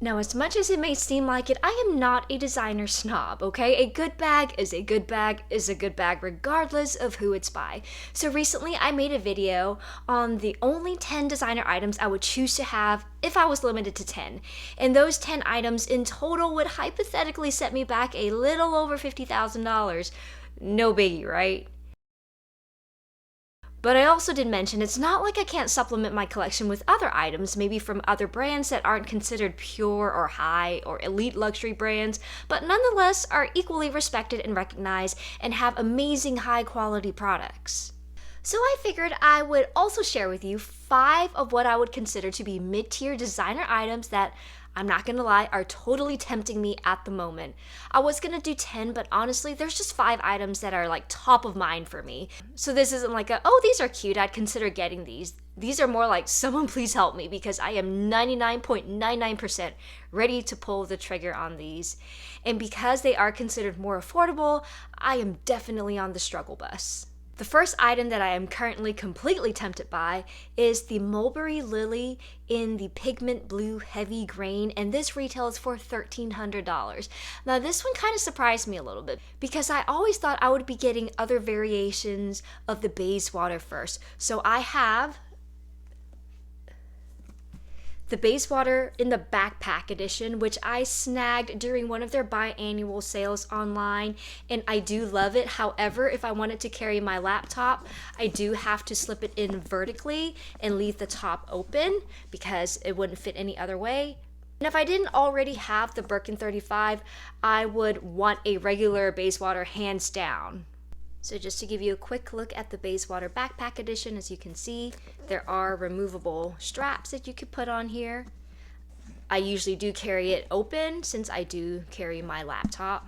Now, as much as it may seem like it, I am not a designer snob, okay? A good bag is a good bag is a good bag regardless of who it's by. So recently I made a video on the only 10 designer items I would choose to have if I was limited to 10. And those 10 items in total would hypothetically set me back a little over $50,000. No biggie, right? But I also did mention it's not like I can't supplement my collection with other items, maybe from other brands that aren't considered pure or high or elite luxury brands, but nonetheless are equally respected and recognized and have amazing high quality products. So I figured I would also share with you 5 of what I would consider to be mid-tier designer items that, I'm not gonna lie, are totally tempting me at the moment. I was gonna do 10, but honestly, there's just 5 items that are like top of mind for me. So this isn't like oh, these are cute, I'd consider getting these. These are more like, someone please help me, because I am 99.99% ready to pull the trigger on these. And because they are considered more affordable, I am definitely on the struggle bus. The first item that I am currently completely tempted by is the Mulberry Lily in the pigment blue heavy grain, and this retails for $1,300. Now this one kind of surprised me a little bit because I always thought I would be getting other variations of the Bayswater first. So I have the Bayswater in the backpack edition, which I snagged during one of their biannual sales online, and I do love it. However, if I wanted to carry my laptop, I do have to slip it in vertically and leave the top open because it wouldn't fit any other way. And if I didn't already have the Birkin 35, I would want a regular Bayswater hands down. So just to give you a quick look at the Bayswater Backpack Edition, as you can see, there are removable straps that you could put on here. I usually do carry it open since I do carry my laptop.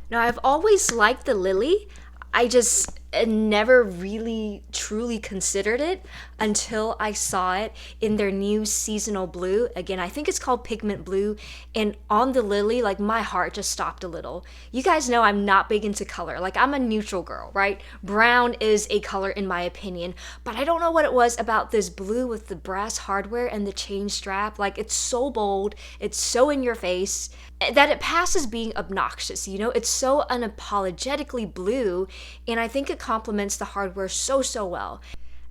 Now, I've always liked the Lily. I just never really truly considered it until I saw it in their new seasonal blue. Again, I think it's called pigment blue, and on the Lily, like, my heart just stopped a little. You guys know I'm not big into color. Like, I'm a neutral girl, right? Brown is a color in my opinion, but I don't know what it was about this blue with the brass hardware and the chain strap. Like, it's so bold, it's so in your face that it passes being obnoxious, you know? It's so unapologetically blue, and I think it complements the hardware so well.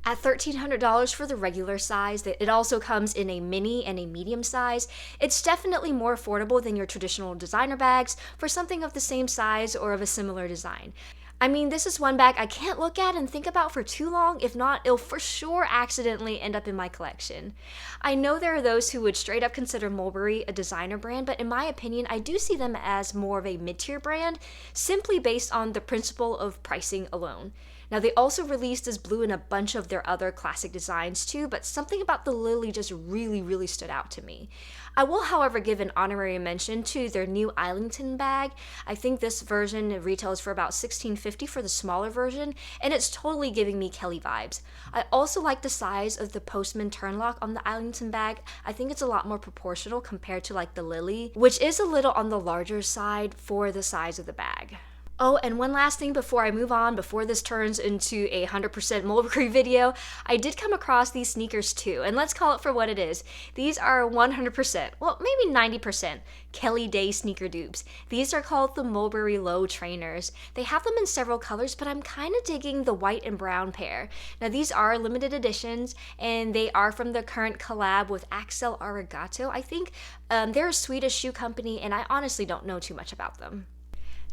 At $1,300 for the regular size, it also comes in a mini and a medium size. It's definitely more affordable than your traditional designer bags for something of the same size or of a similar design. I mean, this is one bag I can't look at and think about for too long. If not, it'll for sure accidentally end up in my collection. I know there are those who would straight up consider Mulberry a designer brand, but in my opinion, I do see them as more of a mid-tier brand, simply based on the principle of pricing alone. Now, they also released this blue in a bunch of their other classic designs too, but something about the Lily just really stood out to me. I will, however, give an honorary mention to their new Islington bag. I think this version retails for about $16.50 for the smaller version, and it's totally giving me Kelly vibes. I also like the size of the Postman turnlock on the Islington bag. I think it's a lot more proportional compared to like the Lily, which is a little on the larger side for the size of the bag. Oh, and one last thing before I move on, before this turns into a 100% Mulberry video, I did come across these sneakers too, and let's call it for what it is. These are 100%, well, maybe 90% Kelly Day sneaker dupes. These are called the Mulberry Low Trainers. They have them in several colors, but I'm kind of digging the white and brown pair. Now, these are limited editions, and they are from the current collab with Axel Arigato. I think they're a Swedish shoe company, and I honestly don't know too much about them.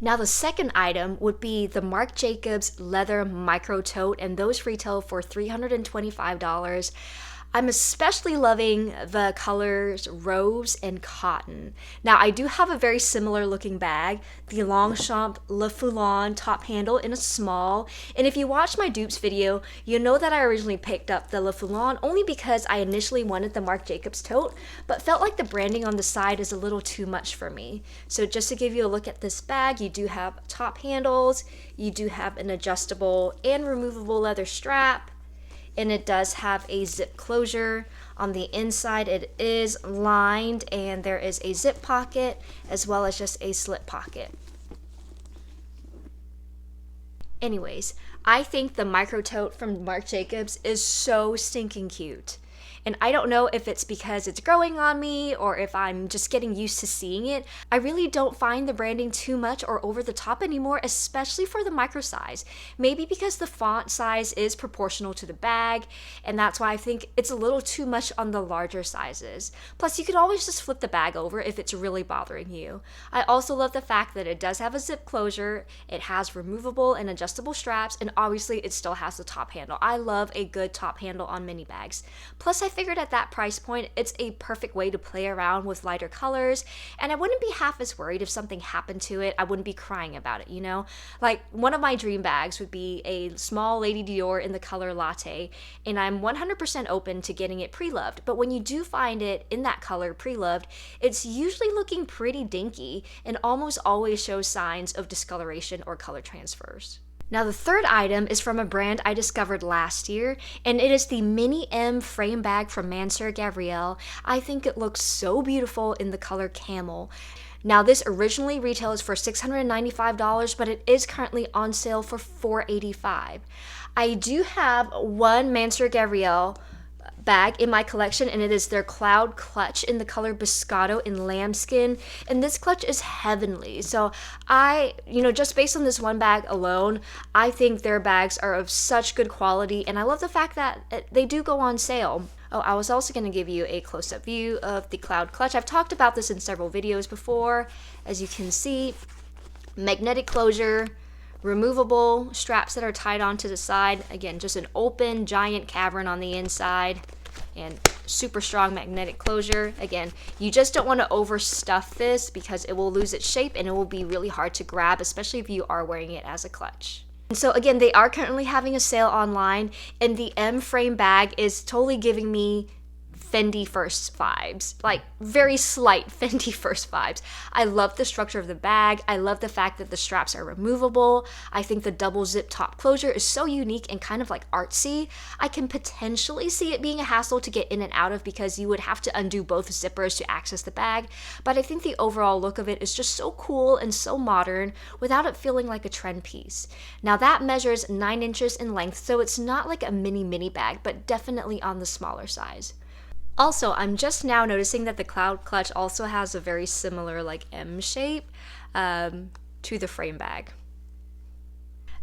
Now, the second item would be the Marc Jacobs leather micro tote, and those retail for $325. I'm especially loving the colors rose and cotton. Now, I do have a very similar looking bag, the Longchamp Le Foulon top handle in a small, and if you watched my dupes video, you know that I originally picked up the Le Foulon only because I initially wanted the Marc Jacobs tote, but felt like the branding on the side is a little too much for me. So just to give you a look at this bag, you do have top handles, you do have an adjustable and removable leather strap, and it does have a zip closure. On the inside, it is lined, and there is a zip pocket as well as just a slip pocket. Anyways, I think the micro tote from Marc Jacobs is so stinking cute. And I don't know if it's because it's growing on me or if I'm just getting used to seeing it. I really don't find the branding too much or over the top anymore, especially for the micro size. Maybe because the font size is proportional to the bag, and that's why I think it's a little too much on the larger sizes. Plus, you could always just flip the bag over if it's really bothering you. I also love the fact that it does have a zip closure, it has removable and adjustable straps, and obviously it still has the top handle. I love a good top handle on mini bags. Plus, I figured at that price point, it's a perfect way to play around with lighter colors, and I wouldn't be half as worried if something happened to it. I wouldn't be crying about it, you know? Like, one of my dream bags would be a small Lady Dior in the color latte, and I'm 100% open to getting it pre-loved. But when you do find it in that color pre-loved, it's usually looking pretty dinky and almost always shows signs of discoloration or color transfers. Now, the third item is from a brand I discovered last year, and it is the Mini M frame bag from MANSUR GAVRIEL. I think it looks so beautiful in the color camel. Now, this originally retails for $695, but it is currently on sale for $485. I do have one MANSUR GAVRIEL bag in my collection, and it is their Cloud Clutch in the color Biscotto in lambskin, and this clutch is heavenly. So just based on this one bag alone, I think their bags are of such good quality, and I love the fact that they do go on sale. Oh, I was also going to give you a close-up view of the Cloud Clutch. I've talked about this in several videos before. As you can see, magnetic closure, removable straps that are tied onto the side. Again, just an open giant cavern on the inside and super strong magnetic closure. Again, you just don't want to overstuff this because it will lose its shape and it will be really hard to grab, especially if you are wearing it as a clutch. And so again, they are currently having a sale online, and the M frame bag is totally giving me Fendi First vibes, like very slight Fendi First vibes. I love the structure of the bag. I love the fact that the straps are removable. I think the double zip top closure is so unique and kind of like artsy. I can potentially see it being a hassle to get in and out of because you would have to undo both zippers to access the bag, but I think the overall look of it is just so cool and so modern without it feeling like a trend piece. Now, that measures 9 inches in length, so it's not like a mini bag, but definitely on the smaller size. Also, I'm just now noticing that the Cloud Clutch also has a very similar like M shape to the frame bag.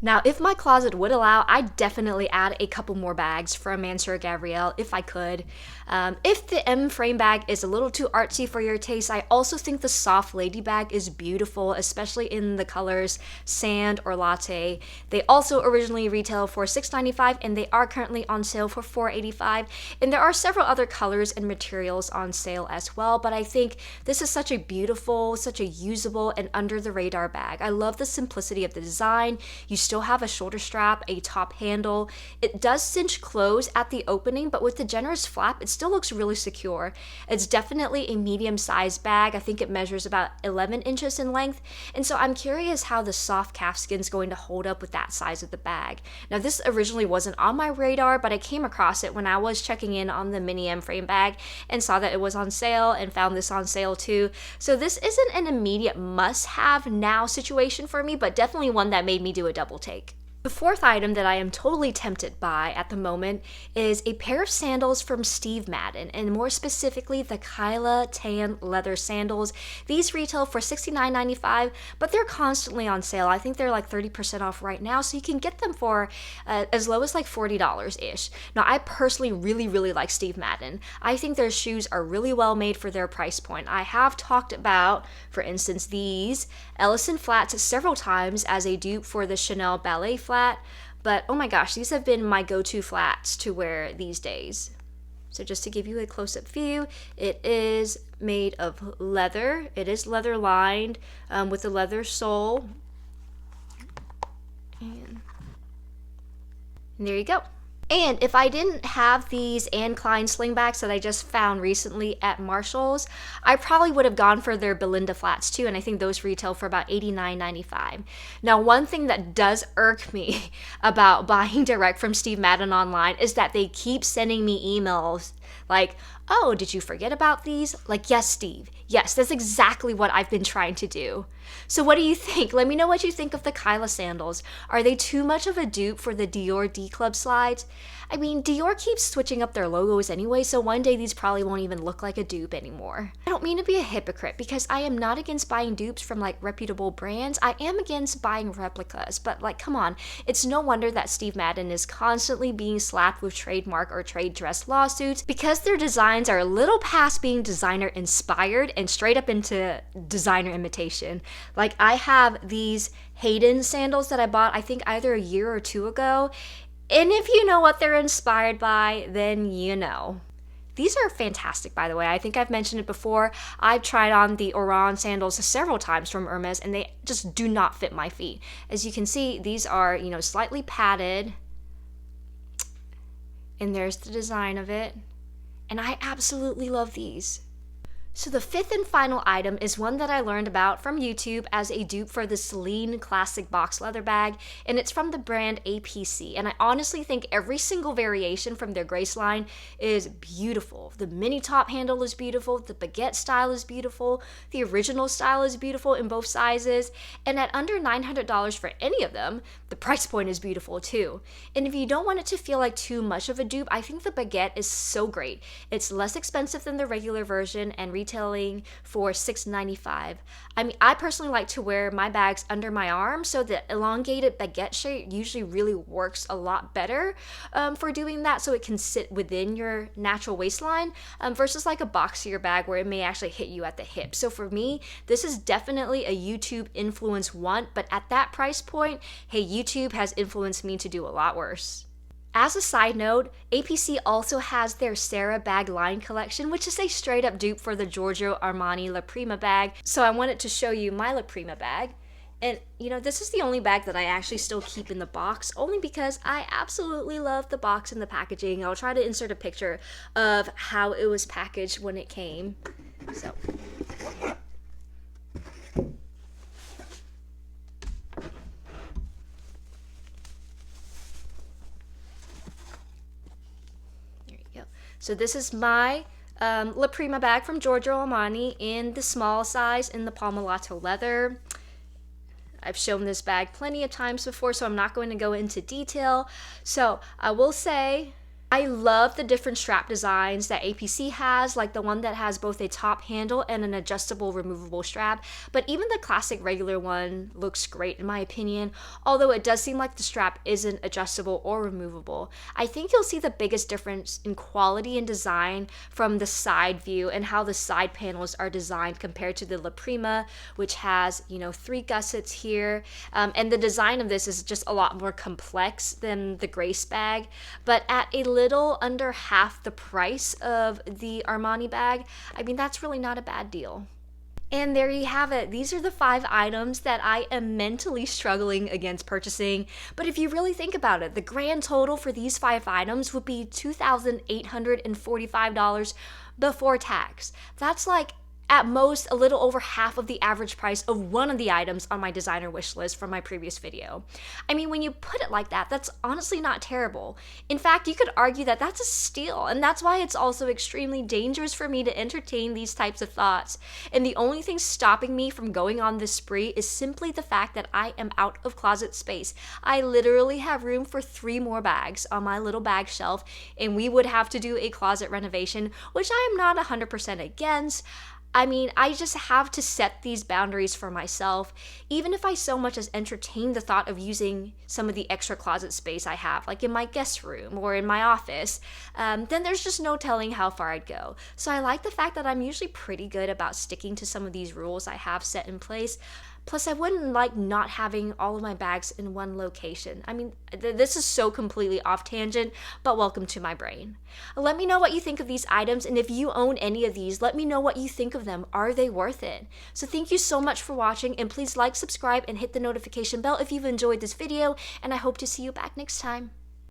Now, if my closet would allow, I'd definitely add a couple more bags from MANSUR GAVRIEL if I could. If the M frame bag is a little too artsy for your taste, I also think the soft lady bag is beautiful, especially in the colors sand or latte. They also originally retail for $695, and they are currently on sale for $485. And there are several other colors and materials on sale as well, but I think this is such a beautiful, such a usable, and under the radar bag. I love the simplicity of the design. You still have a shoulder strap, a top handle. It does cinch close at the opening, but with the generous flap, it still looks really secure. It's definitely a medium-sized bag. I think it measures about 11 inches in length, and so I'm curious how the soft calfskin is going to hold up with that size of the bag. Now, this originally wasn't on my radar, but I came across it when I was checking in on the Mini M frame bag and saw that it was on sale and found this on sale too. So this isn't an immediate must-have now situation for me, but definitely one that made me do a double take. The fourth item that I am totally tempted by at the moment is a pair of sandals from Steve Madden, and more specifically the KYLAH tan leather sandals. These retail for $69.95, but they're constantly on sale. I think they're like 30% off right now, so you can get them for as low as like $40-ish. Now, I personally really like Steve Madden. I think their shoes are really well made for their price point. I have talked about, for instance, these Ellison flats several times as a dupe for the Chanel ballet flat, but oh my gosh, these have been my go-to flats to wear these days. So just to give you a close-up view, it is made of leather. It is leather lined with a leather sole. And there you go. And if I didn't have these Anne Klein slingbacks that I just found recently at Marshall's, I probably would have gone for their Belinda flats too, and I think those retail for about $89.95. Now, one thing that does irk me about buying direct from Steve Madden online is that they keep sending me emails like, oh, did you forget about these? Like, yes, Steve. Yes, that's exactly what I've been trying to do. So what do you think? Let me know what you think of the KYLAH sandals. Are they too much of a dupe for the Dior D Club slides? I mean, Dior keeps switching up their logos anyway, so one day these probably won't even look like a dupe anymore. I don't mean to be a hypocrite because I am not against buying dupes from like reputable brands. I am against buying replicas, but like, come on. It's no wonder that Steve Madden is constantly being slapped with trademark or trade dress lawsuits because their designs are a little past being designer inspired and straight up into designer imitation. Like, I have these Hayden sandals that I bought, I think either a year or two ago. And if you know what they're inspired by, then you know. These are fantastic, by the way. I think I've mentioned it before. I've tried on the Oran sandals several times from Hermes, and they just do not fit my feet. As you can see, these are, you know, slightly padded. And there's the design of it. And I absolutely love these. So the fifth and final item is one that I learned about from YouTube as a dupe for the Celine Classic box leather bag, and it's from the brand A.P.C. And I honestly think every single variation from their Grace line is beautiful. The mini top handle is beautiful, the baguette style is beautiful, the original style is beautiful in both sizes, and at under $900 for any of them, the price point is beautiful too. And if you don't want it to feel like too much of a dupe, I think the baguette is so great. It's less expensive than the regular version and retailing for $6.95. I mean, I personally like to wear my bags under my arm, so the elongated baguette shape usually really works a lot better for doing that, so it can sit within your natural waistline versus like a boxier bag where it may actually hit you at the hip. So for me, this is definitely a YouTube influence want, but at that price point, hey, YouTube has influenced me to do a lot worse. As a side note, A.P.C also has their Sarah bag line collection, which is a straight up dupe for the Giorgio Armani La Prima bag. So I wanted to show you my La Prima bag. And you know, this is the only bag that I actually still keep in the box, only because I absolutely love the box and the packaging. I'll try to insert a picture of how it was packaged when it came. So. So this is my La Prima bag from Giorgio Armani in the small size in the Palmolato leather. I've shown this bag plenty of times before, so I'm not going to go into detail. So I will say I love the different strap designs that A.P.C has, like the one that has both a top handle and an adjustable removable strap, but even the classic regular one looks great in my opinion, although it does seem like the strap isn't adjustable or removable. I think you'll see the biggest difference in quality and design from the side view and how the side panels are designed compared to the La Prima, which has, you know, 3 gussets here, and the design of this is just a lot more complex than the Grace bag, but at a little under half the price of the Armani bag, I mean, that's really not a bad deal. And there you have it. These are the 5 items that I am mentally struggling against purchasing. But if you really think about it, the grand total for these 5 items would be $2,845 before tax. That's like at most a little over half of the average price of one of the items on my designer wish list from my previous video. I mean, when you put it like that, that's honestly not terrible. In fact, you could argue that that's a steal, and that's why it's also extremely dangerous for me to entertain these types of thoughts. And the only thing stopping me from going on this spree is simply the fact that I am out of closet space. I literally have room for 3 more bags on my little bag shelf, and we would have to do a closet renovation, which I am not 100% against. I mean, I just have to set these boundaries for myself, even if I so much as entertain the thought of using some of the extra closet space I have, like in my guest room or in my office, then there's just no telling how far I'd go. So I like the fact that I'm usually pretty good about sticking to some of these rules I have set in place. Plus, I wouldn't like not having all of my bags in one location. I mean, this is so completely off tangent, but welcome to my brain. Let me know what you think of these items, and if you own any of these, let me know what you think of them. Are they worth it? So thank you so much for watching, and please like, subscribe, and hit the notification bell if you've enjoyed this video, and I hope to see you back next time.